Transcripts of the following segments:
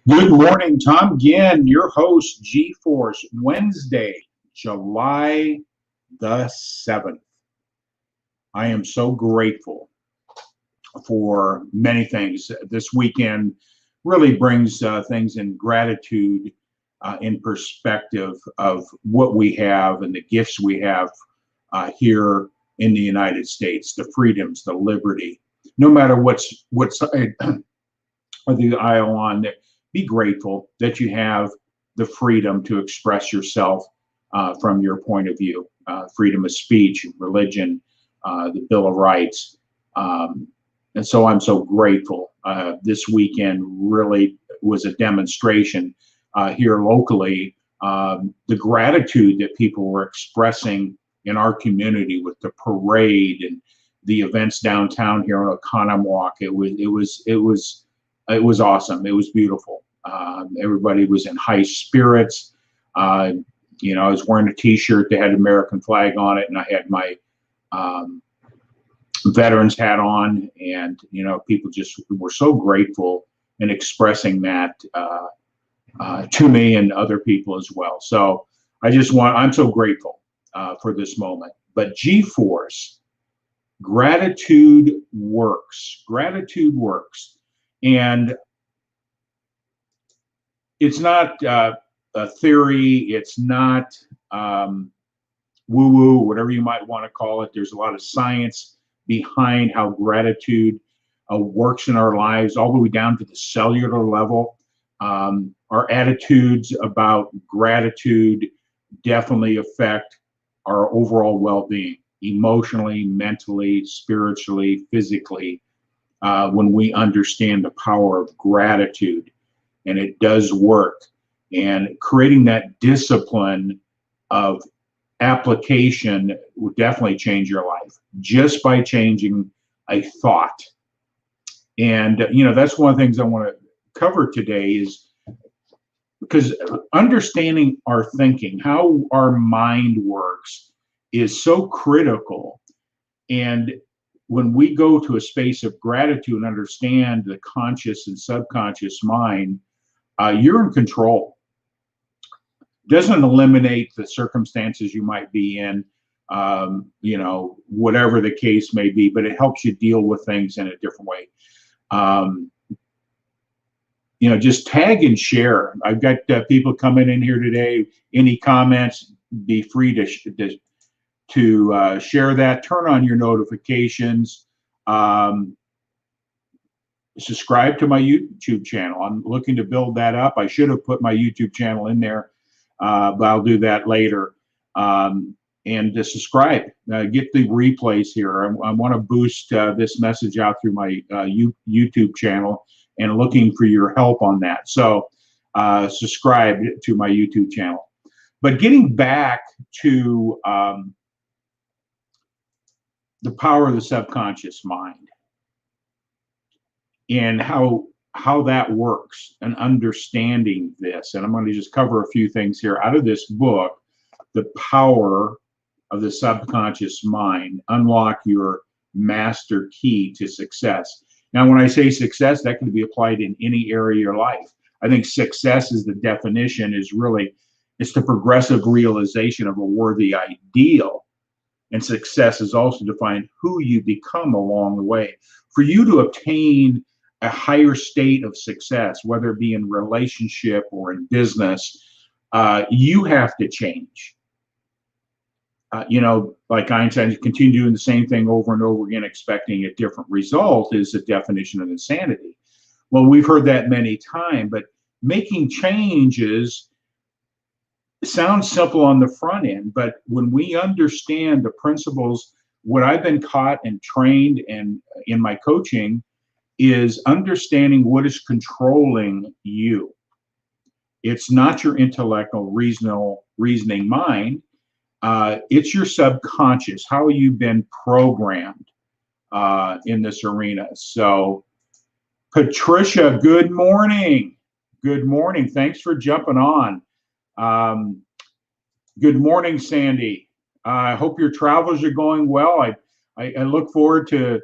Good morning, Tom Ginn, your host, G-Force, Wednesday, July the 7th. I am so grateful for many things. This weekend really brings things in gratitude, in perspective of what we have and the gifts we have here in the United States, the freedoms, the liberty. No matter what side of the aisle on, be grateful that you have the freedom to express yourself from your point of view. Freedom of speech, religion, the Bill of Rights. And so I'm so grateful. This weekend really was a demonstration here locally, the gratitude that people were expressing in our community with the parade and the events downtown here on Oconomowoc. It was awesome. It was beautiful. Everybody was in high spirits. I was wearing a T-shirt that had an American flag on it, and I had my veterans hat on, and people just were so grateful and expressing that to me and other people as well. So I'm so grateful for this moment. But G-Force, gratitude works. Gratitude works. And it's not a theory. It's not woo-woo, whatever you might want to call it. There's a lot of science behind how gratitude works in our lives, all the way down to the cellular level. Our attitudes about gratitude definitely affect our overall well-being, emotionally, mentally, spiritually, physically. When we understand the power of gratitude, and it does work, and creating that discipline of application will definitely change your life just by changing a thought. And that's one of the things I want to cover today, is because understanding our thinking, how our mind works, is so critical. And when we go to a space of gratitude and understand the conscious and subconscious mind, you're in control. Doesn't eliminate the circumstances you might be in, whatever the case may be, but it helps you deal with things in a different way. Just tag and share. I've got people coming in here today. Any comments, be free to share that. Turn on your notifications. Subscribe to my YouTube channel. I'm looking to build that up. I should have put my YouTube channel in there, but I'll do that later. And to subscribe, get the replays here. I want to boost this message out through my YouTube channel, and looking for your help on that. So subscribe to my YouTube channel. But getting back to the power of the subconscious mind and how that works, and understanding this. And I'm going to just cover a few things here out of this book, The Power of the Subconscious Mind, Unlock Your Master Key to Success. Now, when I say success, that can be applied in any area of your life. I think success is the definition, it's the progressive realization of a worthy ideal. And success is also defined who you become along the way. For you to obtain a higher state of success, whether it be in relationship or in business, you have to change. Like Einstein, continue doing the same thing over and over again, expecting a different result, is the definition of insanity. Well, we've heard that many times, but making changes sounds simple on the front end, but when we understand the principles, what I've been taught and trained and in my coaching is understanding what is controlling you. It's not your intellectual, reasoning mind. It's your subconscious, how you've been programmed in this arena. So, Patricia, good morning. Good morning. Thanks for jumping on. Good morning, Sandy. I hope your travels are going well. I look forward to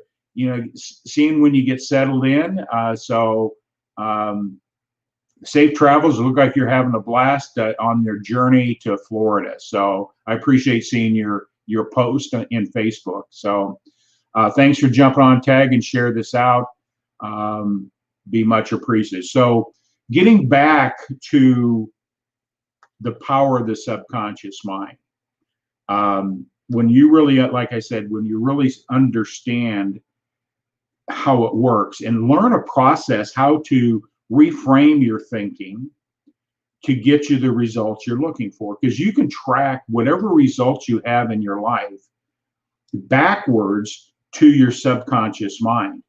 seeing when you get settled in. safe travels. It look like you're having a blast on your journey to Florida. So I appreciate seeing your post in Facebook. So thanks for jumping on tag and share this out. Be much appreciated. So getting back to the power of the subconscious mind. When you really, like I said, when you really understand how it works and learn a process, how to reframe your thinking to get you the results you're looking for, because you can track whatever results you have in your life backwards to your subconscious mind,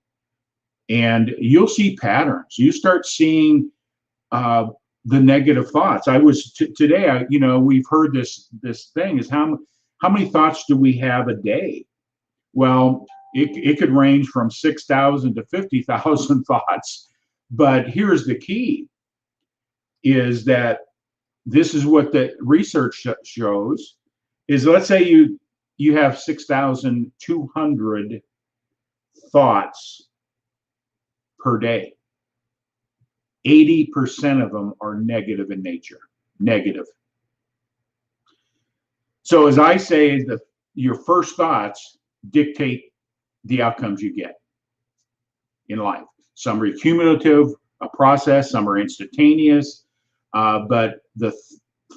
and you'll see patterns. You start seeing the negative thoughts. I was today. We've heard this thing is how many thoughts do we have a day? Well, it could range from 6,000 to 50,000 thoughts. But here's the key: is that this is what the research shows. Is let's say you have 6,200 thoughts per day. 80% of them are negative in nature. Negative. So as I say, your first thoughts dictate the outcomes you get in life. Some are cumulative, a process, some are instantaneous, but the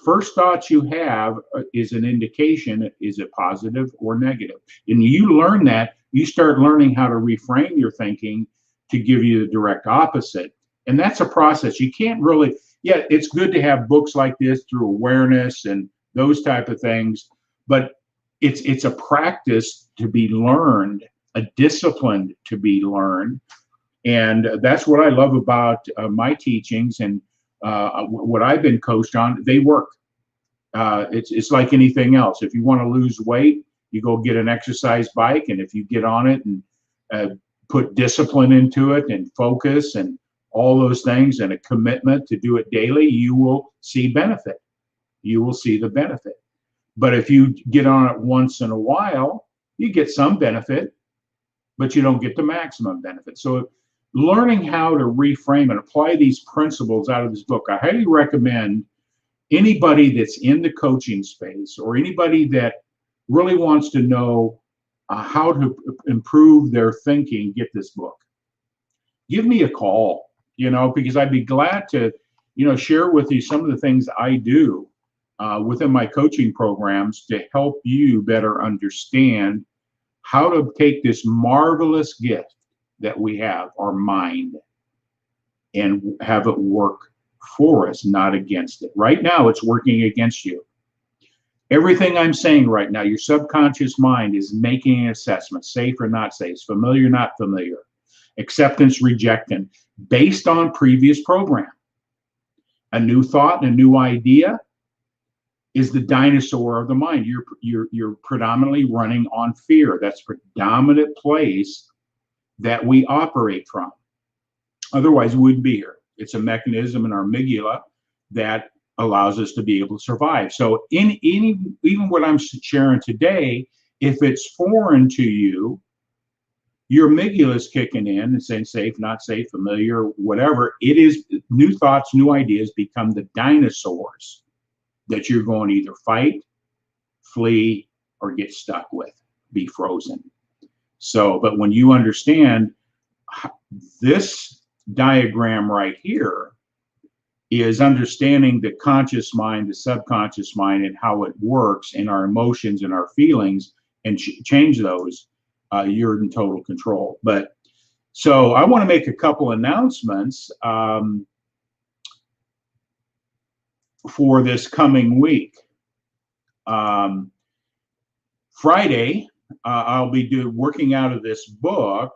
first thoughts you have is an indication, is it positive or negative? And you learn that, you start learning how to reframe your thinking to give you the direct opposite. And that's a process. You can't really, it's good to have books like this through awareness and those type of things, but it's a practice to be learned, a discipline to be learned. And that's what I love about my teachings and what I've been coached on. They work. It's like anything else. If you want to lose weight, you go get an exercise bike, and if you get on it and put discipline into it and focus and all those things and a commitment to do it daily, you will see benefit. You will see the benefit. But if you get on it once in a while, you get some benefit, but you don't get the maximum benefit. So learning how to reframe and apply these principles out of this book, I highly recommend anybody that's in the coaching space or anybody that really wants to know how to improve their thinking, get this book. Give me a call, because I'd be glad to, share with you some of the things I do within my coaching programs to help you better understand how to take this marvelous gift that we have, our mind, and have it work for us, not against it. Right now, it's working against you. Everything I'm saying right now, your subconscious mind is making an assessment, safe or not safe, familiar, not familiar, acceptance, rejecting, based on previous program. A new thought and a new idea is the dinosaur of the mind. You're predominantly running on fear. That's the predominant place that we operate from. Otherwise, we wouldn't be here. It's a mechanism in our amygdala that allows us to be able to survive. So even what I'm sharing today, if it's foreign to you, your amygdala is kicking in and saying safe, not safe, familiar, whatever. It is new thoughts, new ideas become the dinosaurs that you're going to either fight, flee, or get stuck with, be frozen. So, but when you understand this diagram right here is understanding the conscious mind, the subconscious mind, and how it works in our emotions and our feelings, and change those, you're in total control. But so I want to make a couple announcements for this coming week. Friday, I'll be working out of this book,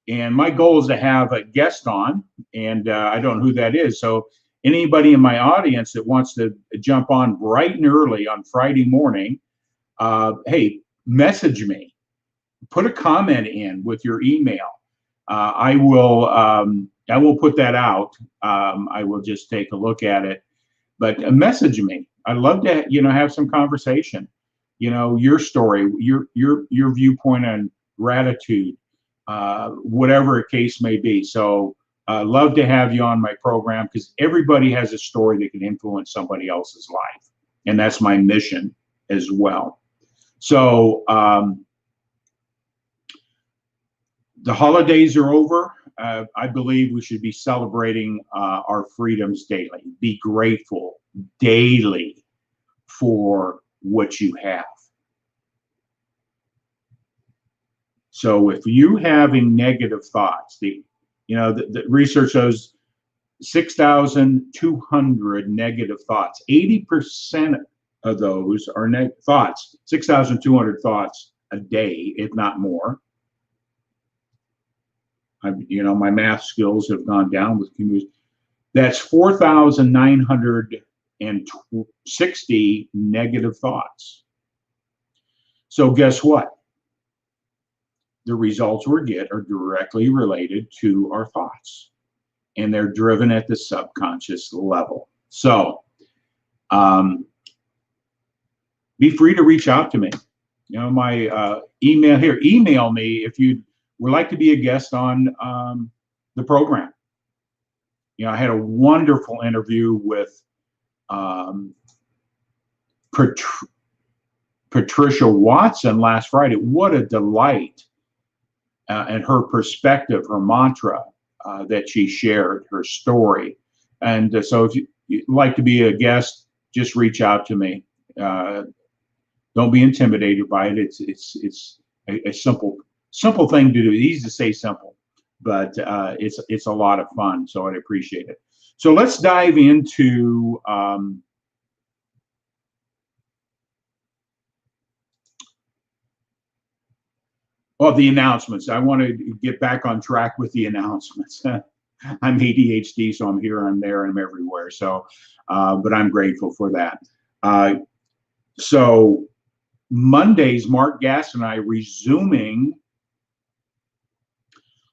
and my goal is to have a guest on, and I don't know who that is. So anybody in my audience that wants to jump on bright and early on Friday morning, hey, message me, put a comment in with your email. I will put that out. I will just take a look at it, but message me. I'd love to, have some conversation. Your story, your viewpoint on gratitude, whatever a case may be. So love to have you on my program because everybody has a story that can influence somebody else's life. And that's my mission as well. So the holidays are over. I believe we should be celebrating our freedoms daily. Be grateful daily for what you have. So if you having negative thoughts, the research shows 6,200 negative thoughts. 80% of those are thoughts. 6,200 thoughts a day, if not more. My math skills have gone down with computers. That's 4,960 negative thoughts. So guess what? The results we get are directly related to our thoughts, and they're driven at the subconscious level. So be free to reach out to me. My email here. Email me if you would like to be a guest on the program. I had a wonderful interview with Patricia Watson last Friday. What a delight. And her perspective, her mantra that she shared, her story. And so if you'd like to be a guest, just reach out to me. Don't be intimidated by it. It's a simple thing to do. Easy to say simple, but it's a lot of fun. So I'd appreciate it. So let's dive into the announcements. I want to get back on track with the announcements. I'm ADHD, so I'm here, I'm there, I'm everywhere. So, but I'm grateful for that. So Mondays, Mark Gass and I resuming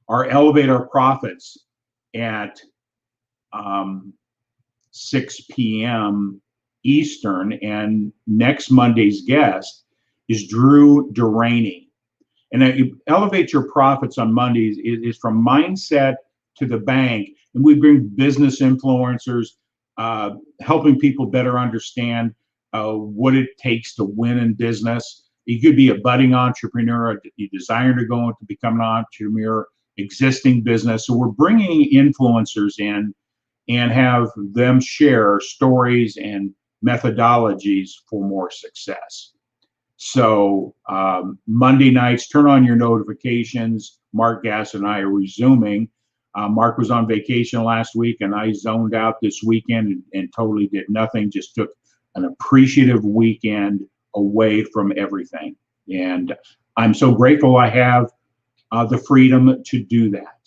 our Elevate Our Profits at 6 p.m. Eastern. And next Monday's guest is Drew Duraney. And Elevate Your Profits on Mondays is from mindset to the bank. And we bring business influencers, helping people better understand what it takes to win in business. You could be a budding entrepreneur, you desire to go into become an entrepreneur, existing business. So we're bringing influencers in and have them share stories and methodologies for more success. So Monday nights, turn on your notifications. Mark Gass and I are resuming. Mark was on vacation last week, and I zoned out this weekend and totally did nothing, just took an appreciative weekend away from everything. And I'm so grateful I have the freedom to do that.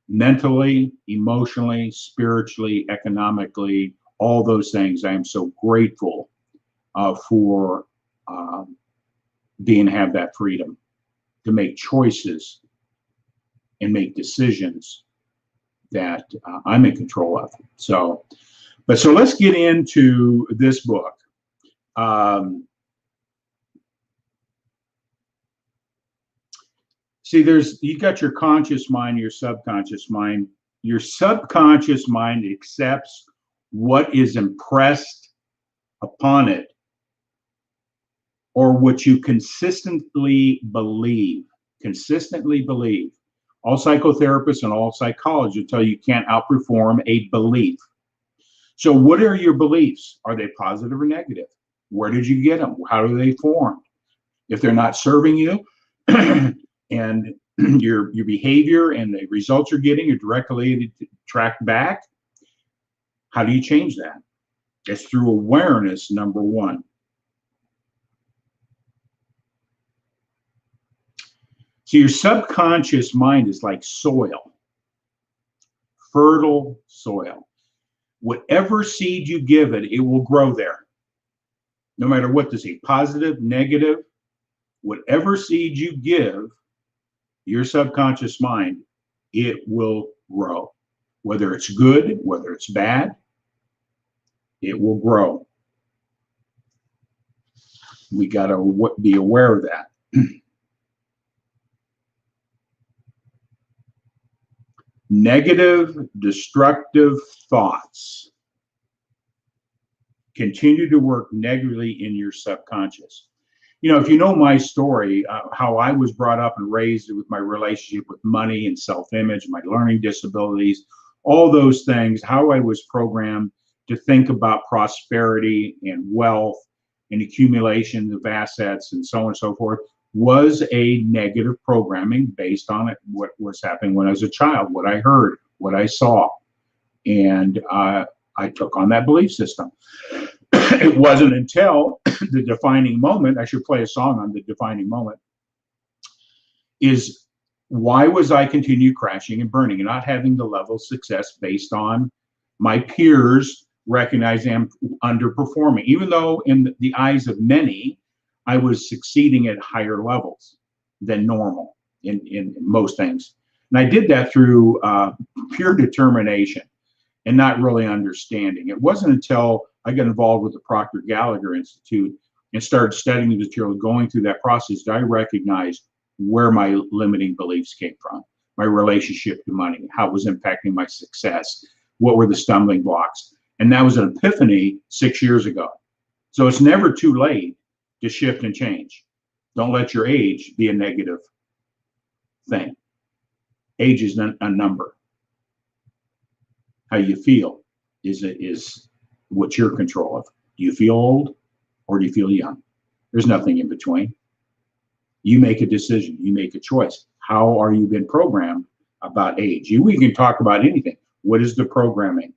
Mentally, emotionally, spiritually, economically, all those things. I am so grateful for have that freedom to make choices and make decisions that I'm in control of. So let's get into this book. See, you got your conscious mind, your subconscious mind. Your subconscious mind accepts what is impressed upon it, or what you consistently believe. All psychotherapists and all psychologists will tell you can't outperform a belief. So what are your beliefs? Are they positive or negative? Where did you get them? How do they form? If they're not serving you and your behavior and the results you're getting are directly tracked back, how do you change that? It's through awareness, number one. So your subconscious mind is like soil, fertile soil. Whatever seed you give it, it will grow there. No matter what the seed, positive, negative, whatever seed you give your subconscious mind, it will grow. Whether it's good, whether it's bad, it will grow. We got to be aware of that. Negative, destructive thoughts continue to work negatively in your subconscious. You know, if you know my story, how I was brought up and raised with my relationship with money and self-image, my learning disabilities, all those things, how I was programmed to think about prosperity and wealth and accumulation of assets and so on and so forth, was a negative programming based on it, what was happening when I was a child, what I heard, what I saw. And I took on that belief system. It wasn't until the defining moment, I should play a song on the defining moment, is why was I continue crashing and burning and not having the level of success based on my peers recognizing I'm underperforming, even though in the eyes of many, I was succeeding at higher levels than normal in most things. And I did that through pure determination and not really understanding. It wasn't until I got involved with the Proctor Gallagher Institute and started studying the material, going through that process, that I recognized where my limiting beliefs came from, my relationship to money, how it was impacting my success, what were the stumbling blocks. And that was an epiphany 6 years ago. So it's never too late to shift and change. Don't let your age be a negative thing. Age is a number. How you feel is what you're in control of. Do you feel old or do you feel young? There's nothing in between. You make a decision. You make a choice. How are you been programmed about age? We can talk about anything. What is the programming?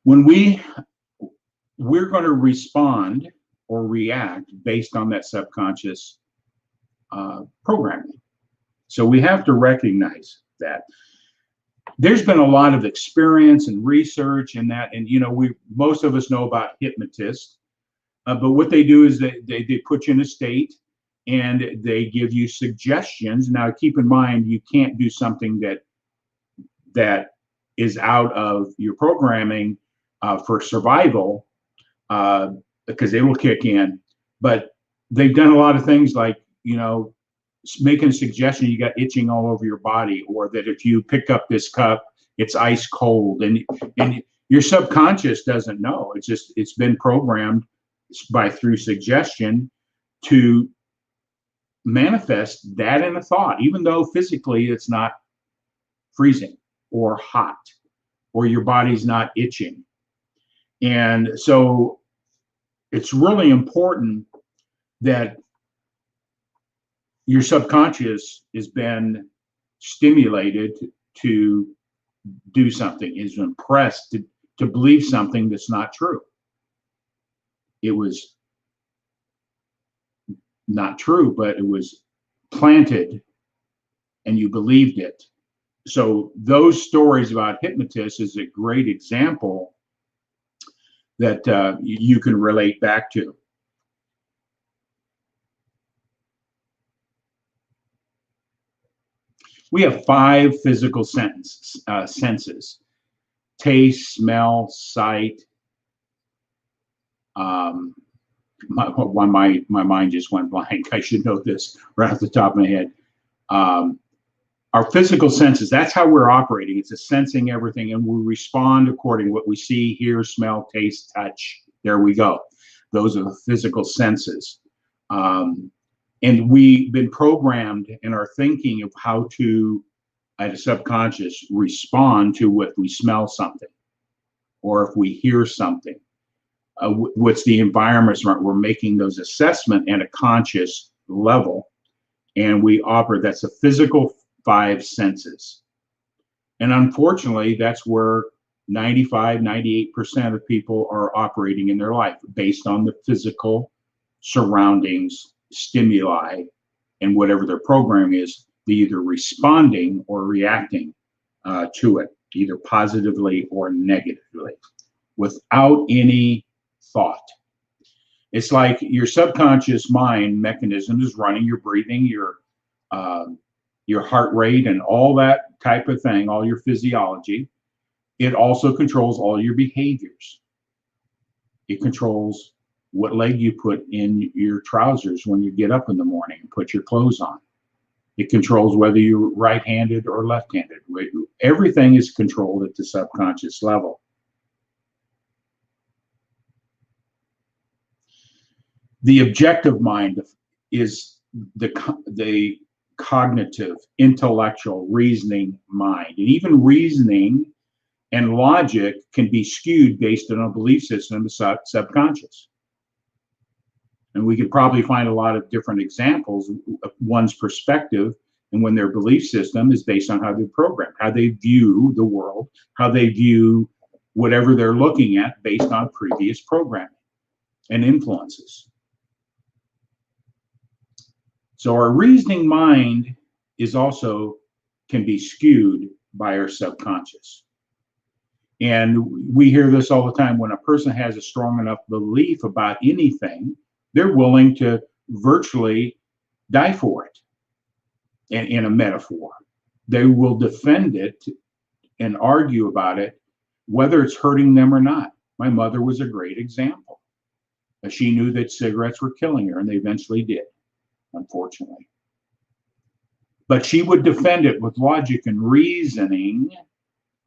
When we're going to respond or react based on that subconscious programming. So we have to recognize that. There's been a lot of experience and research in that, and you know, most of us know about hypnotists, but what they do is they put you in a state and they give you suggestions. Now, keep in mind, you can't do something that is out of your programming for survival because they will kick in. But they've done a lot of things like, you know, making a suggestion you got itching all over your body, or that if you pick up this cup, it's ice cold, and your subconscious doesn't know. It's been programmed through suggestion to manifest that in a thought, even though physically it's not freezing or hot or your body's not itching. And so it's really important that your subconscious has been stimulated to do something, is impressed to believe something that's not true. It was not true, but it was planted and you believed it. So those stories about hypnotists is a great example that you can relate back to. We have 5 physical senses: taste, smell, sight. My mind just went blank. I should know this right off the top of my head. Our physical senses, that's how we're operating. It's a sensing everything, and we respond according to what we see, hear, smell, taste, touch. There we go. Those are the physical senses. And we've been programmed in our thinking of how to, at a subconscious, respond to if we smell something or if we hear something. What's the environment? We're making those assessments at a conscious level, and we operate. That's the physical 5 senses. And unfortunately, that's where 95, 98% of people are operating in their life based on the physical surroundings, stimuli, and whatever their programming is, they're either responding or reacting to it, either positively or negatively, without any thought. It's like your subconscious mind mechanism is running your breathing, your heart rate, and all that type of thing, all your physiology. It also controls all your behaviors. It controls what leg you put in your trousers when you get up in the morning and put your clothes on. It controls whether you're right-handed or left-handed. Everything is controlled at the subconscious level. The objective mind is the cognitive, intellectual, reasoning mind. And even reasoning and logic can be skewed based on a belief system in the subconscious. And we could probably find a lot of different examples of one's perspective and when their belief system is based on how they're programmed, how they view the world, how they view whatever they're looking at based on previous programming and influences. So our reasoning mind is also can be skewed by our subconscious. And we hear this all the time. When a person has a strong enough belief about anything, they're willing to virtually die for it. And in a metaphor, they will defend it and argue about it, whether it's hurting them or not. My mother was a great example. She knew that cigarettes were killing her, and they eventually did, unfortunately. But she would defend it with logic and reasoning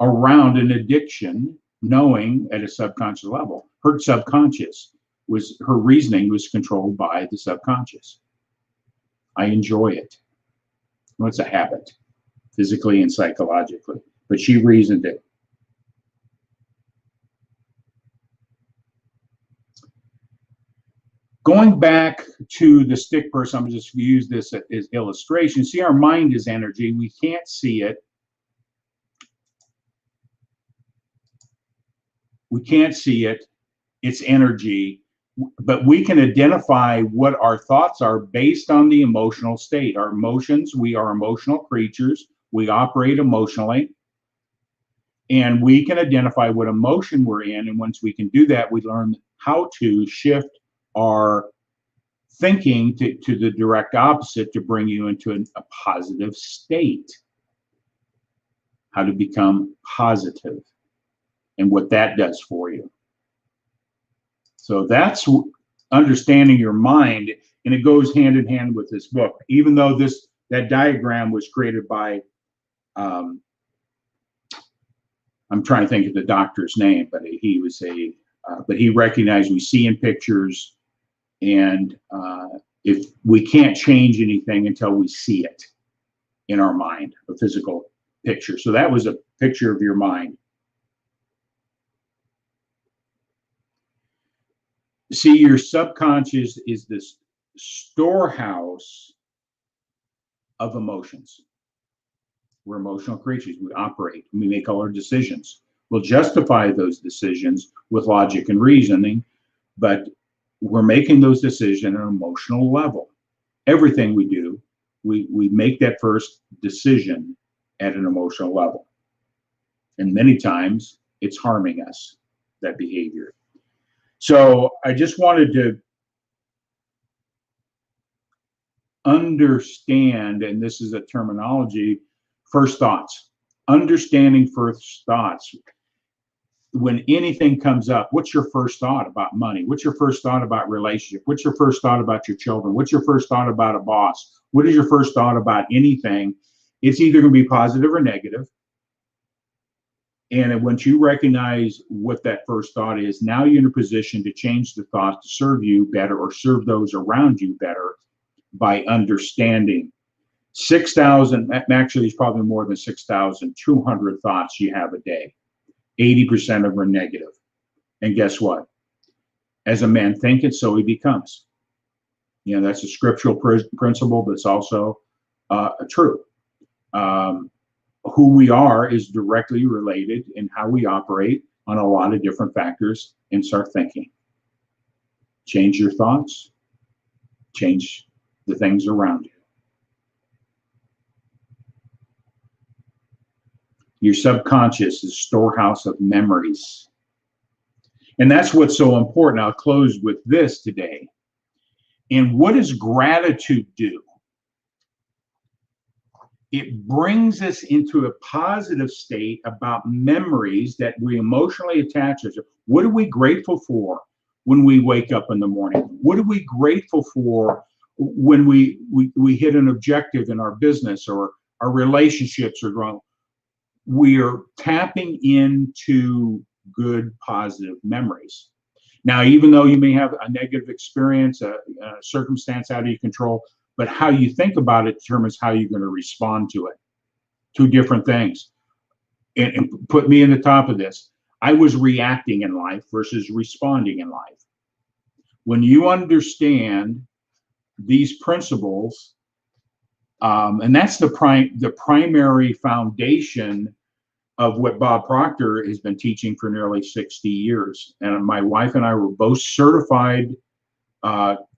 around an addiction, knowing at a subconscious level. Her subconscious was, her reasoning was controlled by the subconscious. I enjoy it. Well, it's a habit, physically and psychologically, but she reasoned it. Going back to the stick person, I'm just going to use this as illustration. See, our mind is energy. We can't see it. We can't see it. It's energy. But we can identify what our thoughts are based on the emotional state. Our emotions, we are emotional creatures. We operate emotionally. And we can identify what emotion we're in. And once we can do that, we learn how to shift our thinking to the direct opposite to bring you into a positive state. How to become positive and what that does for you. So that's understanding your mind, and it goes hand in hand with this book. Even though that diagram was created by, I'm trying to think of the doctor's name, but he was but he recognized we see in pictures, and if we can't change anything until we see it in our mind, a physical picture. So that was a picture of your mind. See, your subconscious is this storehouse of emotions. We're emotional creatures. We operate. We make all our decisions. We'll justify those decisions with logic and reasoning, but we're making those decisions at an emotional level. Everything we do, we make that first decision at an emotional level. And many times it's harming us, that behavior. So I just wanted to understand, and this is a terminology, first thoughts. Understanding first thoughts. When anything comes up, what's your first thought about money? What's your first thought about relationship? What's your first thought about your children? What's your first thought about a boss? What is your first thought about anything? It's either going to be positive or negative. And once you recognize what that first thought is, now you're in a position to change the thought to serve you better or serve those around you better by understanding. 6,000, actually, there's probably more than 6,200 thoughts you have a day. 80% of them are negative. And guess what? As a man thinketh, so he becomes. You know, that's a scriptural principle, but it's also true. Who we are is directly related in how we operate on a lot of different factors, and start thinking. Change your thoughts, change the things around you. Your subconscious is a storehouse of memories. And that's what's so important. I'll close with this today. And what does gratitude do? It brings us into a positive state about memories that we emotionally attach to. What are we grateful for? when we wake up in the morning? What are we grateful for when we hit an objective in our business or our relationships are growing? We are tapping into good, positive memories. Now, even though you may have a negative experience, a circumstance out of your control, but how you think about it determines how you're going to respond to it. Two different things. And put me in the top of this. I was reacting in life versus responding in life. When you understand these principles, and that's the primary foundation of what Bob Proctor has been teaching for nearly 60 years. And my wife and I were both certified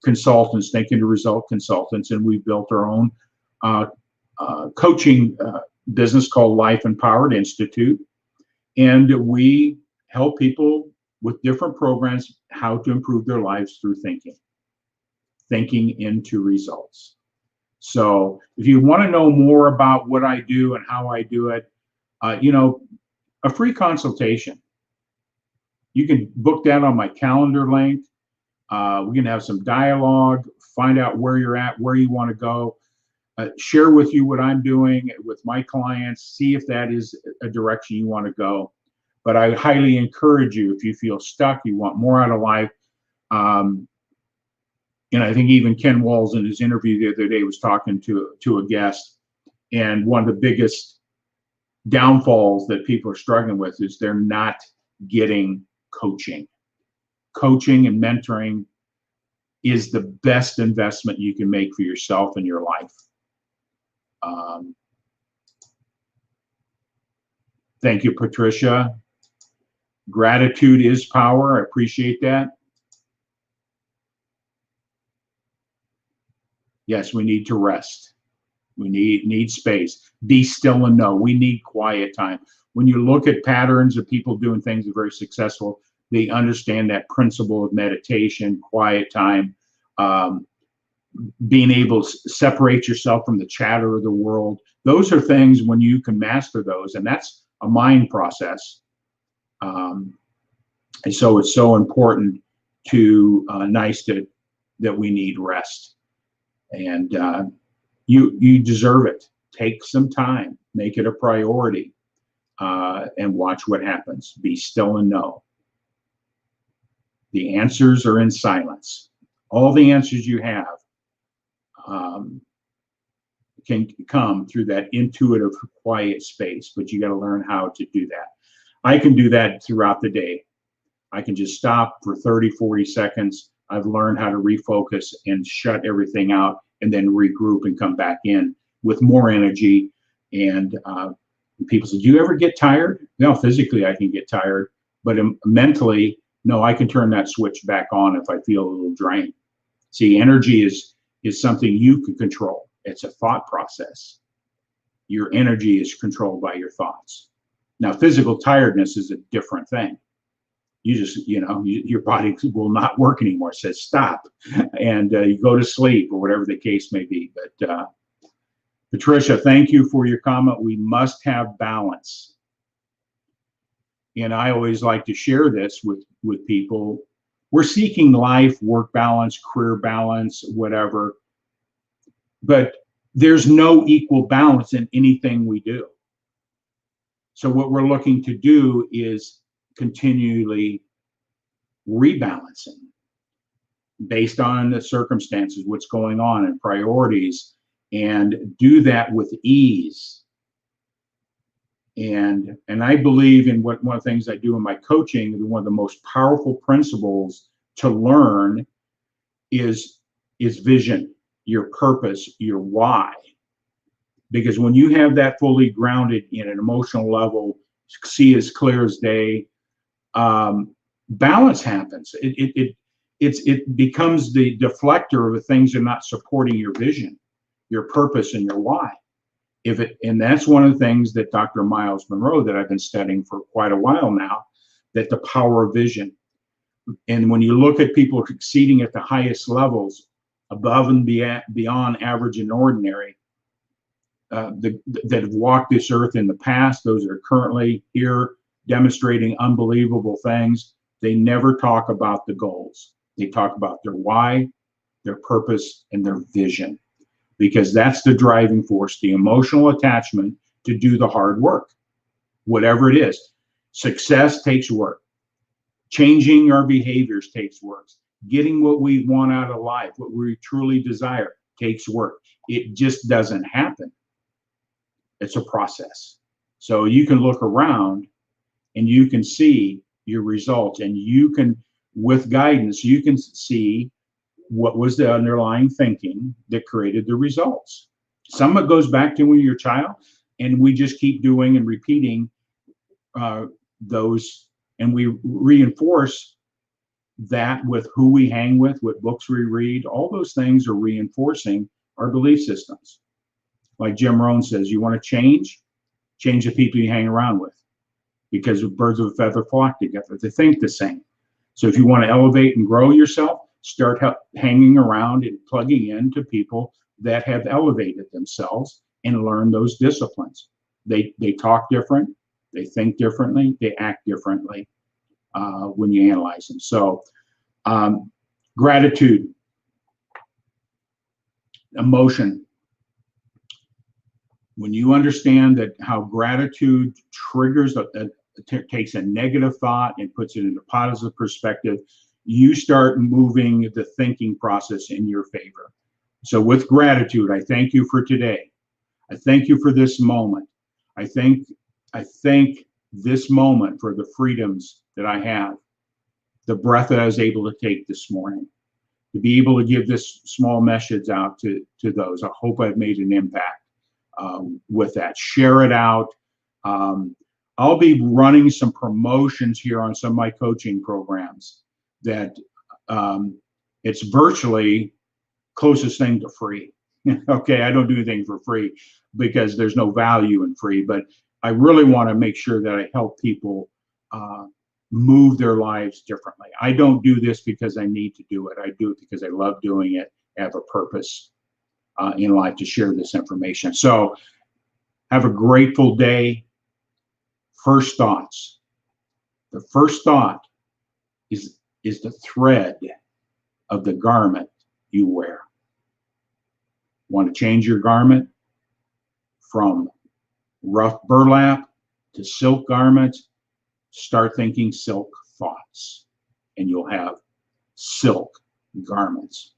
consultants, thinking to result consultants, and we built our own coaching business called Life Empowered Institute. And we help people with different programs how to improve their lives through thinking into results. So if you want to know more about what I do and how I do it, a free consultation. You can book that on my calendar link. We can have some dialogue, find out where you're at, where you want to go, share with you what I'm doing with my clients, see if that is a direction you want to go. But I highly encourage you, if you feel stuck, you want more out of life. And I think even Ken Walls in his interview the other day was talking to a guest, and one of the biggest downfalls that people are struggling with is they're not getting coaching. Coaching and mentoring is the best investment you can make for yourself and your life. Thank you, Patricia. Gratitude is power. I appreciate that. Yes, we need to rest. We need space. Be still and know. We need quiet time. When you look at patterns of people doing things that are very successful, they understand that principle of meditation, quiet time, being able to separate yourself from the chatter of the world. Those are things when you can master those, and that's a mind process. And so it's so important to that we need rest. And you deserve it. Take some time, make it a priority, and watch what happens. Be still and know. The answers are in silence. All the answers you have can come through that intuitive, quiet space, but you got to learn how to do that. I can do that throughout the day. I can just stop for 30, 40 seconds. I've learned how to refocus and shut everything out and then regroup and come back in with more energy. And people say, do you ever get tired? No, physically I can get tired, but mentally, no, I can turn that switch back on if I feel a little drained. See, energy is something you can control. It's a thought process. Your energy is controlled by your thoughts. Now, physical tiredness is a different thing. You just, your body will not work anymore. It says stop, and you go to sleep or whatever the case may be. But Patricia, thank you for your comment. We must have balance. And I always like to share this with people. We're seeking life, work balance, career balance, whatever. But there's no equal balance in anything we do. So what we're looking to do is continually rebalancing based on the circumstances, what's going on, and priorities, and do that with ease. And I believe in one of the things I do in my coaching, one of the most powerful principles to learn is vision, your purpose, your why. Because when you have that fully grounded in an emotional level, see as clear as day, balance happens. It becomes the deflector of the things that are not supporting your vision, your purpose, and your why. And that's one of the things that Dr. Miles Monroe, that I've been studying for quite a while now, that the power of vision. And when you look at people succeeding at the highest levels, above and beyond average and ordinary, that have walked this earth in the past, those that are currently here demonstrating unbelievable things, They never talk about the goals. They talk about their why, their purpose, and their vision, because that's the driving force, the emotional attachment to do the hard work, whatever it is. Success takes work. Changing our behaviors takes work. Getting what we want out of life, what we truly desire, takes work. It just doesn't happen. It's a process. So you can look around and you can see your results, and you can, with guidance, you can see what was the underlying thinking that created the results. Some of it goes back to when you're a child, and we just keep doing and repeating those, and we reinforce that with who we hang with, what books we read. All those things are reinforcing our belief systems. Like Jim Rohn says, you want to change the people you hang around with, because birds of a feather flock together. They think the same. So if you want to elevate and grow yourself, start hanging around and plugging into people that have elevated themselves and learn those disciplines. They talk different, they think differently, they act differently when you analyze them. So gratitude, emotion. When you understand that how gratitude triggers takes a negative thought and puts it into positive perspective, you start moving the thinking process in your favor. So with gratitude, I thank you for today. I thank you for this moment. I thank this moment for the freedoms that I have, the breath that I was able to take this morning, to be able to give this small message out to those. I hope I've made an impact with that. Share it out. I'll be running some promotions here on some of my coaching programs that it's virtually closest thing to free. Okay, I don't do anything for free because there's no value in free, but I really want to make sure that I help people move their lives differently. I don't do this because I need to do it. I do it because I love doing it. I have a purpose in life to share this information. So have a grateful day. First thoughts. The first thought is the thread of the garment you wear. Want to change your garment from rough burlap to silk garments? Start thinking silk thoughts, and you'll have silk garments.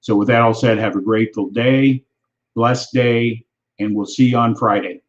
So with that all said, have a grateful day, blessed day, and we'll see you on Friday.